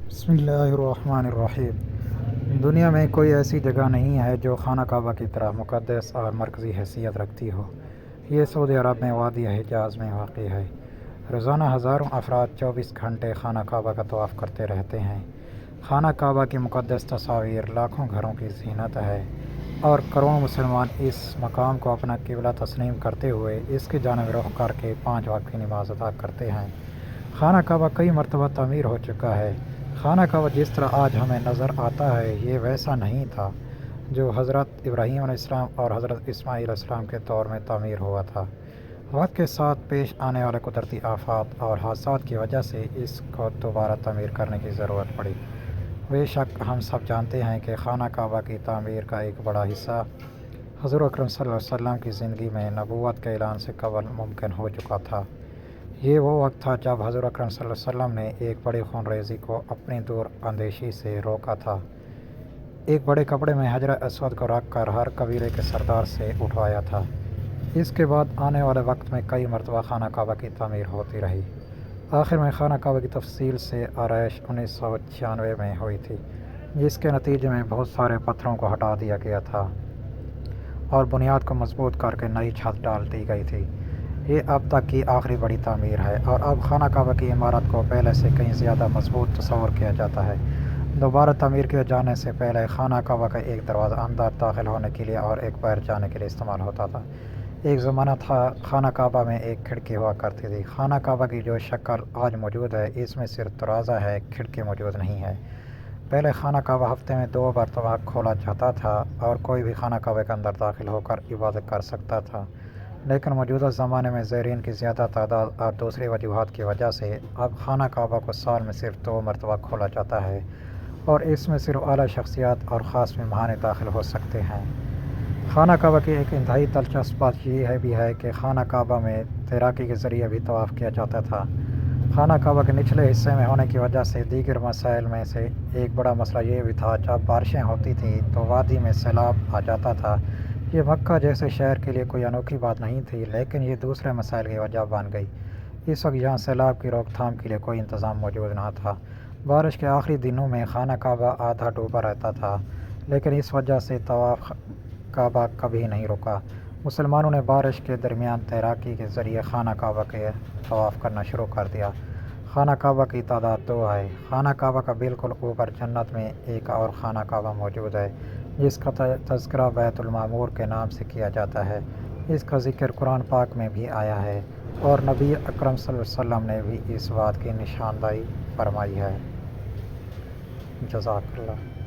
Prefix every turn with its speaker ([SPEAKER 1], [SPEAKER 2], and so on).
[SPEAKER 1] بسم اللہ الرحمن الرحیم۔ دنیا میں کوئی ایسی جگہ نہیں ہے جو خانہ کعبہ کی طرح مقدس اور مرکزی حیثیت رکھتی ہو۔ یہ سعودی عرب میں وادی حجاز میں واقع ہے۔ روزانہ ہزاروں افراد 24 گھنٹے خانہ کعبہ کا طواف کرتے رہتے ہیں۔ خانہ کعبہ کی مقدس تصاویر لاکھوں گھروں کی زینت ہے اور کروڑوں مسلمان اس مقام کو اپنا قبلہ تسلیم کرتے ہوئے اس کی جانب رخ کر کے 5 وقت کی نماز ادا کرتے ہیں۔ خانہ کعبہ کئی مرتبہ تعمیر ہو چکا ہے۔ خانہ کعبہ جس طرح آج ہمیں نظر آتا ہے یہ ویسا نہیں تھا جو حضرت ابراہیم علیہ السلام اور حضرت اسماعیل علیہ السلام کے دور میں تعمیر ہوا تھا۔ وقت کے ساتھ پیش آنے والے قدرتی آفات اور حادثات کی وجہ سے اس کو دوبارہ تعمیر کرنے کی ضرورت پڑی۔ بے شک ہم سب جانتے ہیں کہ خانہ کعبہ کی تعمیر کا ایک بڑا حصہ حضور اکرم صلی اللہ علیہ وسلم کی زندگی میں نبوت کے اعلان سے قبل ممکن ہو چکا تھا۔ یہ وہ وقت تھا جب حضور اکرم صلی اللہ علیہ وسلم نے ایک بڑی خون ریزی کو اپنی دور اندیشی سے روکا تھا۔ ایک بڑے کپڑے میں حجر اسود کو رکھ کر ہر قبیلے کے سردار سے اٹھوایا تھا۔ اس کے بعد آنے والے وقت میں کئی مرتبہ خانہ کعبہ کی تعمیر ہوتی رہی۔ آخر میں خانہ کعبہ کی تفصیل سے آرائش 1996 میں ہوئی تھی، جس کے نتیجے میں بہت سارے پتھروں کو ہٹا دیا گیا تھا اور بنیاد کو مضبوط کر کے نئی چھت ڈال دی گئی تھی۔ یہ اب تک کی آخری بڑی تعمیر ہے اور اب خانہ کعبہ کی عمارت کو پہلے سے کہیں زیادہ مضبوط تصور کیا جاتا ہے۔ دوبارہ تعمیر کیے جانے سے پہلے خانہ کعبہ کا ایک دروازہ اندر داخل ہونے کے لیے اور ایک باہر جانے کے لیے استعمال ہوتا تھا۔ ایک زمانہ تھا خانہ کعبہ میں ایک کھڑکی ہوا کرتی تھی۔ خانہ کعبہ کی جو شکل آج موجود ہے اس میں صرف دروازہ ہے، کھڑکی موجود نہیں ہے۔ پہلے خانہ کعبہ ہفتے میں 2 مرتبہ کھولا جاتا تھا اور کوئی بھی خانہ کعبہ کے اندر داخل ہو کر عبادت کر سکتا تھا، لیکن موجودہ زمانے میں زائرین کی زیادہ تعداد اور دوسری وجوہات کی وجہ سے اب خانہ کعبہ کو سال میں صرف 2 مرتبہ کھولا جاتا ہے اور اس میں صرف اعلیٰ شخصیات اور خاص مہمان داخل ہو سکتے ہیں۔ خانہ کعبہ کی ایک انتہائی دلچسپ بات یہ بھی ہے کہ خانہ کعبہ میں تیراکی کے ذریعے بھی طواف کیا جاتا تھا۔ خانہ کعبہ کے نچلے حصے میں ہونے کی وجہ سے دیگر مسائل میں سے ایک بڑا مسئلہ یہ بھی تھا جب بارشیں ہوتی تھیں تو وادی میں سیلاب آ جاتا تھا۔ یہ مکہ جیسے شہر کے لیے کوئی انوکھی بات نہیں تھی، لیکن یہ دوسرے مسائل کی وجہ بن گئی۔ اس وقت یہاں سیلاب کی روک تھام کے لیے کوئی انتظام موجود نہ تھا۔ بارش کے آخری دنوں میں خانہ کعبہ آدھا ڈوبا رہتا تھا، لیکن اس وجہ سے طواف کعبہ کبھی نہیں رکا۔ مسلمانوں نے بارش کے درمیان تیراکی کے ذریعے خانہ کعبہ کے طواف کرنا شروع کر دیا۔ خانہ کعبہ کی تعداد 2 ہے۔ خانہ کعبہ کا بالکل اوپر جنت میں ایک اور خانہ کعبہ موجود ہے جس کا تذکرہ بیت المعمور کے نام سے کیا جاتا ہے۔ اس کا ذکر قرآن پاک میں بھی آیا ہے اور نبی اکرم صلی اللہ علیہ وسلم نے بھی اس بات کی نشاندہی فرمائی ہے۔ جزاک اللہ۔